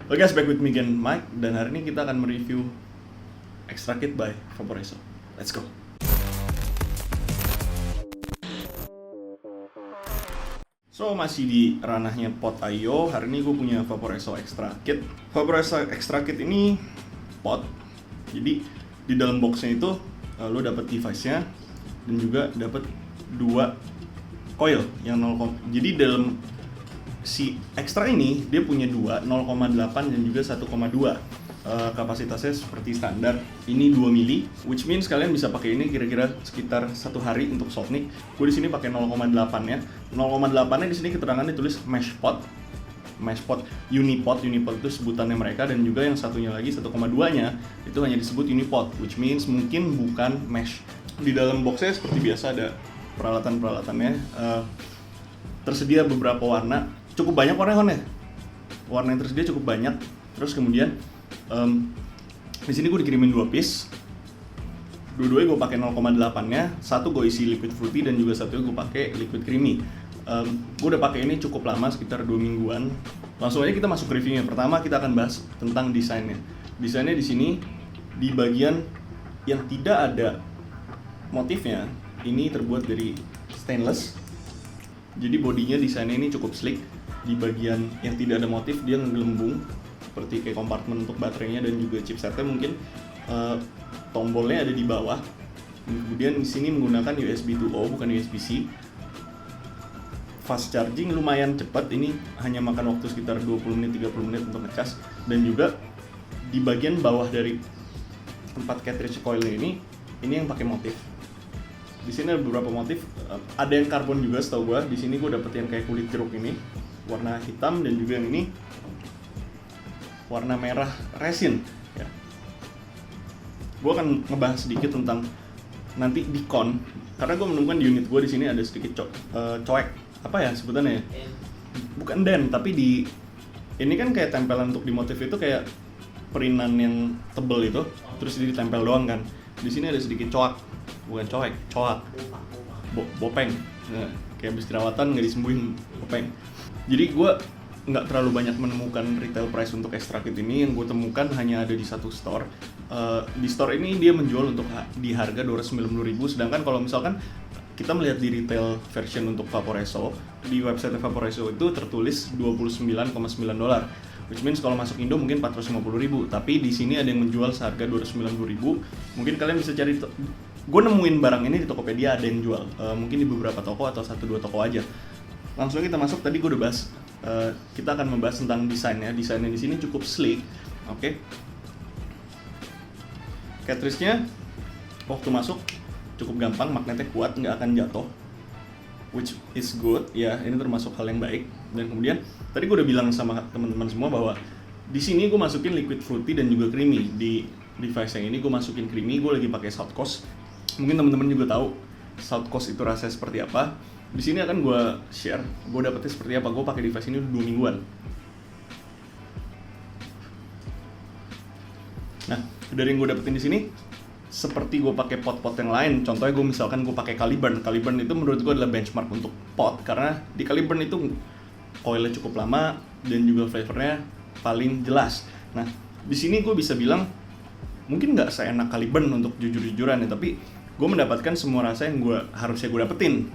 Oke guys, back with me again Mike, dan hari ini kita akan mereview Extra Kit by Vaporesso. Let's go. So masih di ranahnya pot.io. Hari ini gue punya Vaporesso Extra Kit. Vaporesso Extra Kit ini pot. Jadi di dalam boxnya itu lo dapet device-nya dan juga dapet 2 coil yang 0, jadi dalam si Extra ini dia punya 2, 0,8 dan juga 1,2. Kapasitasnya seperti standar. Ini 2 mili, which means kalian bisa pakai ini kira-kira sekitar 1 hari untuk softnik. Gue di sini pakai 0,8 ya. 0,8-nya di sini keterangannya tulis mesh pot, unipot itu sebutannya mereka, dan juga yang satunya lagi 1,2-nya itu hanya disebut unipot, which means mungkin bukan mesh. Di dalam boxnya seperti biasa ada peralatan-peralatannya. Tersedia beberapa warna, cukup banyak warna yang tersedia cukup banyak. Terus kemudian di sini gue dikirimin 2 piece. Dua-duanya gue pakai 0,8-nya. Satu gue isi liquid fruity dan juga satu gue pakai liquid creamy. Gue udah pakai ini cukup lama, sekitar 2 mingguan. Langsung aja kita masuk reviewnya. Pertama kita akan bahas tentang desainnya. Desainnya di sini di bagian yang tidak ada motifnya, ini terbuat dari stainless. Jadi bodinya desainnya ini cukup sleek. Di bagian yang tidak ada motif dia ngegelembung seperti kayak kompartemen untuk baterainya dan juga chipsetnya. Mungkin tombolnya ada di bawah. Kemudian di sini menggunakan USB 2.0 bukan USB-C. Fast charging lumayan cepat, ini hanya makan waktu sekitar 20 menit 30 menit untuk ngecas. Dan juga di bagian bawah dari tempat cartridge coilnya ini yang pakai motif. Di sini ada beberapa motif, ada yang karbon juga setahu gue. Di sini gue dapet yang kayak kulit jeruk ini, warna hitam, dan juga yang ini warna merah resin. Ya. Gue akan ngebahas sedikit tentang nanti decon, karena gue menemukan di unit gue di sini ada sedikit coek, apa ya sebutannya? Bukan dent, tapi di ini kan kayak tempelan untuk di motif itu kayak perinan yang tebel itu, terus jadi ditempel doang kan. Di sini ada sedikit coak. Bukan coak, bopeng. Nah, kayak habis jerawatan nggak disembuhin, bopeng. Jadi gue nggak terlalu banyak menemukan retail price untuk Extra Kit ini. Yang gue temukan hanya ada di satu store. Di store ini dia menjual untuk di harga 290.000. Sedangkan kalau misalkan kita melihat di retail version untuk Vaporesso, di website Vaporesso itu tertulis $29,9, which means kalau masuk Indo mungkin 450.000. Tapi di sini ada yang menjual seharga 290.000. Mungkin kalian bisa cari. Gue nemuin barang ini di Tokopedia ada yang jual, mungkin di beberapa toko atau 1-2 toko aja. Langsung kita masuk. Tadi gue udah bahas, kita akan membahas tentang desainnya. Desainnya di sini cukup sleek, oke. Cartridge-nya waktu masuk cukup gampang, magnetnya kuat, nggak akan jatuh, which is good ya. Ini termasuk hal yang baik. Dan kemudian tadi gue udah bilang sama teman-teman semua bahwa di sini gue masukin liquid fruity dan juga creamy. Di device yang ini gue masukin creamy, gue lagi pakai South Coast. Mungkin teman-teman juga tahu South Coast itu rasanya seperti apa. Di sini akan gue share, gue dapetnya seperti apa. Gue pakai device ini udah 2 mingguan. Nah, dari yang gue dapetin di sini, seperti gue pakai pot-pot yang lain. Contohnya gue misalkan gue pakai Caliburn. Caliburn itu menurut gue adalah benchmark untuk pot, karena di Caliburn itu coilnya cukup lama dan juga flavornya paling jelas. Nah, di sini gue bisa bilang mungkin nggak seenak Caliburn untuk jujur-jujuran ya, tapi gue mendapatkan semua rasa yang harusnya gue dapetin.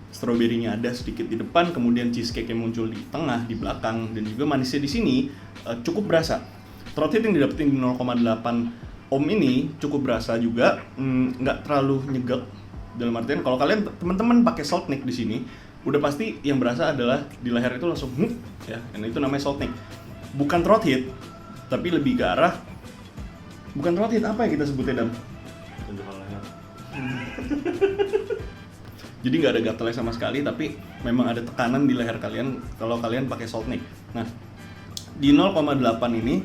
Strawberry-nya ada sedikit di depan, kemudian cheesecake yang muncul di tengah, di belakang, dan juga manisnya di sini cukup berasa. Throat heat yang didapetin di 0,8 ohm ini cukup berasa juga, nggak terlalu nyegek. Dalam artian kalau kalian teman-teman pakai Saltnik di sini, udah pasti yang berasa adalah di leher itu langsung ya, dan itu namanya Saltnik. Bukan throat heat, tapi lebih ke arah bukan throat heat, apa ya kita sebutnya, Dan? Jadi nggak ada gatalnya sama sekali, tapi memang ada tekanan di leher kalian kalau kalian pakai Saltnik. Nah, di 0,8 ini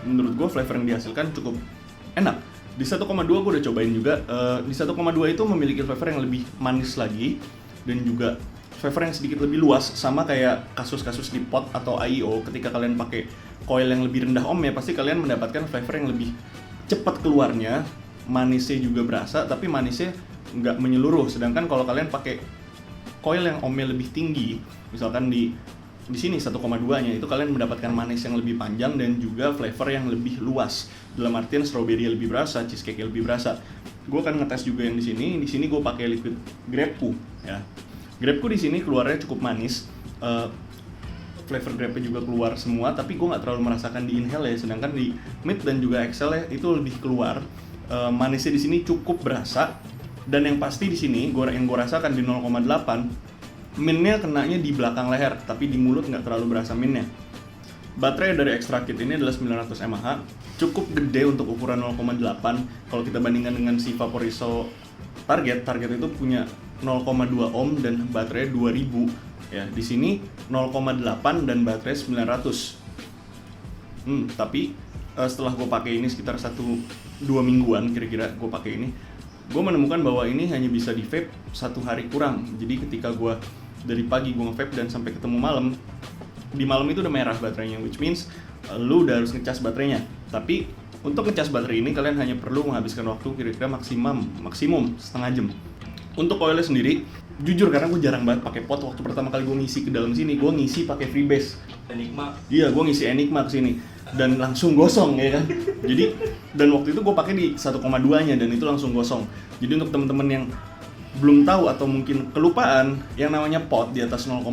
menurut gue flavor yang dihasilkan cukup enak. Di 1,2 gue udah cobain juga. Di 1,2 itu memiliki flavor yang lebih manis lagi, dan juga flavor yang sedikit lebih luas, sama kayak kasus-kasus di pot atau IO. Ketika kalian pakai coil yang lebih rendah ohmnya, pasti kalian mendapatkan flavor yang lebih cepat keluarnya. Manisnya juga berasa, tapi manisnya nggak menyeluruh. Sedangkan kalau kalian pakai coil yang ohmnya lebih tinggi, misalkan di di sini 1,2-nya itu kalian mendapatkan manis yang lebih panjang dan juga flavor yang lebih luas. Dalam artian strawberry lebih berasa, cheesecake lebih berasa. Gue akan ngetes juga yang di sini. Di sini gue pakai liquid grapeku ya. Grapeku di sini keluarnya cukup manis. Flavor grape juga keluar semua, tapi gue nggak terlalu merasakan di inhale ya. Sedangkan di mid dan juga excel ya itu lebih keluar. Manisnya di sini cukup berasa. Dan yang pasti di sini yang gue rasakan di 0,8, minnya kenanya di belakang leher, tapi di mulut nggak terlalu berasa minnya. Baterai dari Extra Kit ini adalah 900 mAh, cukup gede untuk ukuran 0,8. Kalau kita bandingkan dengan si Vaporizo Target itu punya 0,2 ohm dan baterai 2000. Ya, di sini 0,8 dan baterai 900. Tapi setelah gue pakai ini sekitar 1-2 mingguan kira-kira gue pakai ini, gue menemukan bahwa ini hanya bisa di vape 1 hari kurang. Jadi ketika gue dari pagi gue nge-vape dan sampai ketemu malam, di malam itu udah merah baterainya, which means lu udah harus ngecas baterainya. Tapi untuk ngecas baterai ini kalian hanya perlu menghabiskan waktu kira-kira maksimum setengah jam. Untuk oilnya sendiri, jujur karena gue jarang banget pakai pot. Waktu pertama kali gue ngisi ke dalam sini, gue ngisi pakai Freebase Enigma. Iya, gue ngisi Enigma ke sini dan langsung gosong ya kan. Jadi dan waktu itu gue pakai di 1,2-nya dan itu langsung gosong. Jadi untuk teman-teman yang belum tahu atau mungkin kelupaan, yang namanya pot di atas 0,5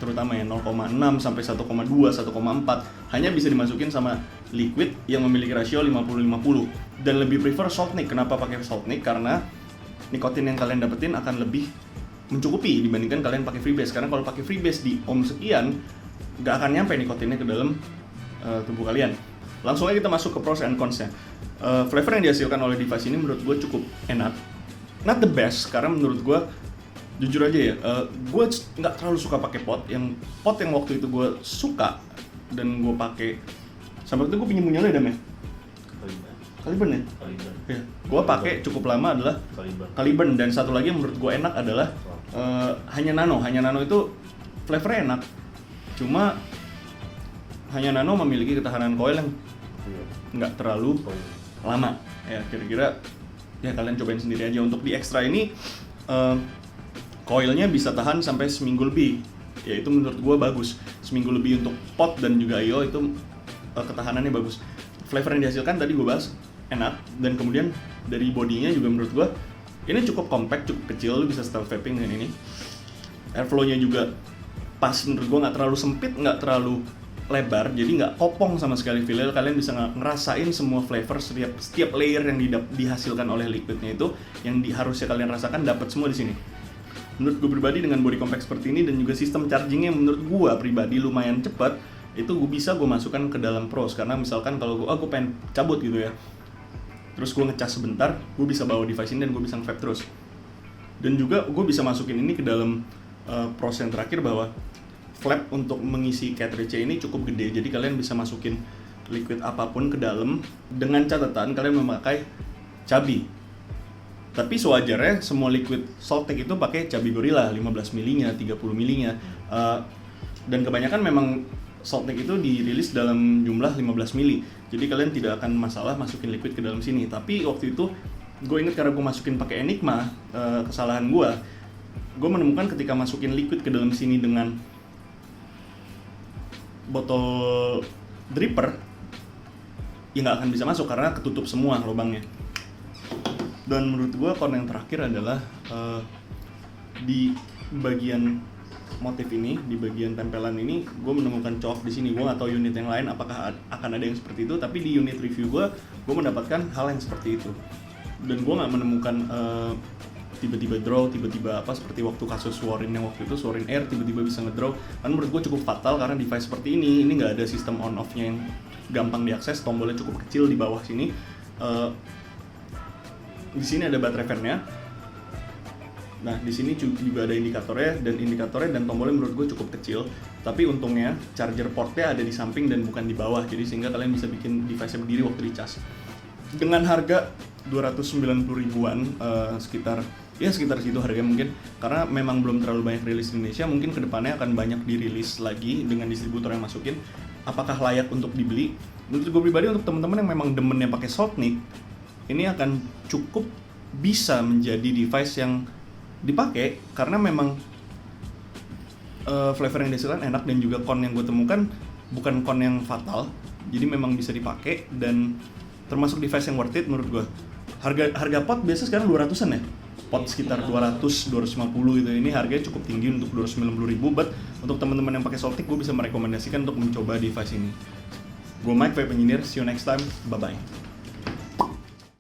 terutama ya 0,6 sampai 1,2, 1,4 hanya bisa dimasukin sama liquid yang memiliki rasio 50-50 dan lebih prefer Saltnik. Kenapa pakai Saltnik? Karena nikotin yang kalian dapetin akan lebih mencukupi dibandingkan kalian pakai Freebase. Karena kalau pakai Freebase di ohm sekian nggak akan nyampe nikotinnya ke dalam tubuh kalian. Langsung aja kita masuk ke pros and cons-nya. Flavor yang dihasilkan oleh device ini menurut gue cukup enak. Not the best, karena menurut gue jujur aja ya, gue nggak terlalu suka pakai pot. Yang waktu itu gue suka dan gue pakai sampai itu gue pinjemunya lo ya, Dam ya? Caliburn ya? Caliburn. Ya, gue pakai cukup lama adalah Caliburn, dan satu lagi yang menurut gue enak adalah Hanya Nano. Hanya Nano itu flavornya enak, cuma Hanya Nano memiliki ketahanan coil yang nggak terlalu lama. Ya kira-kira ya kalian cobain sendiri aja. Untuk di Extra ini coilnya bisa tahan sampai seminggu lebih. Ya itu menurut gue bagus. Seminggu lebih untuk pot dan juga IO itu ketahanannya bagus. Flavor yang dihasilkan tadi gue bahas enak, dan kemudian dari bodinya juga menurut gue ini cukup compact, cukup kecil, lu bisa style vaping dengan ini. Airflow-nya juga pas menurut gue, nggak terlalu sempit, nggak terlalu lebar, jadi nggak kopong sama sekali feel. Kalian bisa ngerasain semua flavor setiap layer yang dihasilkan oleh liquidnya itu, yang harusnya kalian rasakan dapat semua di sini. Menurut gue pribadi dengan body compact seperti ini dan juga sistem chargingnya menurut gue pribadi lumayan cepat, itu gue masukkan ke dalam pros. Karena misalkan kalau gue pengen cabut gitu ya, terus gue ngecas sebentar, gue bisa bawa device ini dan gue bisa nge-vape terus. Dan juga gue bisa masukin ini ke dalam pros yang terakhir, bahwa flap untuk mengisi cartridge ini cukup gede. Jadi kalian bisa masukin liquid apapun ke dalam, dengan catatan kalian memakai cabi. Tapi sewajarnya semua liquid Saltnik itu pakai cabi Gorilla 15 ml-nya, 30 ml-nya. Dan kebanyakan memang Saltnik itu dirilis dalam jumlah 15 ml. Jadi kalian tidak akan masalah masukin liquid ke dalam sini. Tapi waktu itu gue inget karena gue masukin pakai Enigma, kesalahan gue menemukan ketika masukin liquid ke dalam sini dengan botol dripper, ya nggak akan bisa masuk karena ketutup semua lubangnya. Dan menurut gue kon yang terakhir adalah di bagian motif ini, di bagian tempelan ini, gue menemukan cof di sini. Gue nggak tahu unit yang lain apakah akan ada yang seperti itu, tapi di unit review gue mendapatkan hal yang seperti itu. Dan gue nggak menemukan tiba-tiba draw, tiba-tiba apa seperti waktu kasus Swarin yang waktu itu, Swarin Air tiba-tiba bisa ngedraw. Kan menurut gue cukup fatal karena device seperti ini nggak ada sistem on off-nya yang gampang diakses, tombolnya cukup kecil di bawah sini. Di sini ada baterai fan-nya. Nah, di sini juga ada indikatornya dan tombolnya menurut gue cukup kecil. Tapi untungnya charger portnya ada di samping dan bukan di bawah, jadi sehingga kalian bisa bikin device-nya berdiri waktu dicas. Dengan harga 290 ribuan, sekitar segitu harganya mungkin, karena memang belum terlalu banyak rilis di Indonesia. Mungkin kedepannya akan banyak dirilis lagi dengan distributor yang masukin. Apakah layak untuk dibeli? Menurut gue pribadi, untuk teman-teman yang memang demennya pakai Saltnik, ini akan cukup bisa menjadi device yang dipakai, karena memang flavor yang dihasilkan enak, dan juga con yang gue temukan bukan con yang fatal, jadi memang bisa dipakai dan termasuk device yang worth it menurut gue. Harga pot biasa sekarang 200-an ya, pot sekitar 200, 250 gitu. Ini harganya cukup tinggi untuk 290.000, but untuk teman-teman yang pakai Soltik, gue bisa merekomendasikan untuk mencoba device ini. Gue Mike, Vape Engineer, see you next time, bye bye.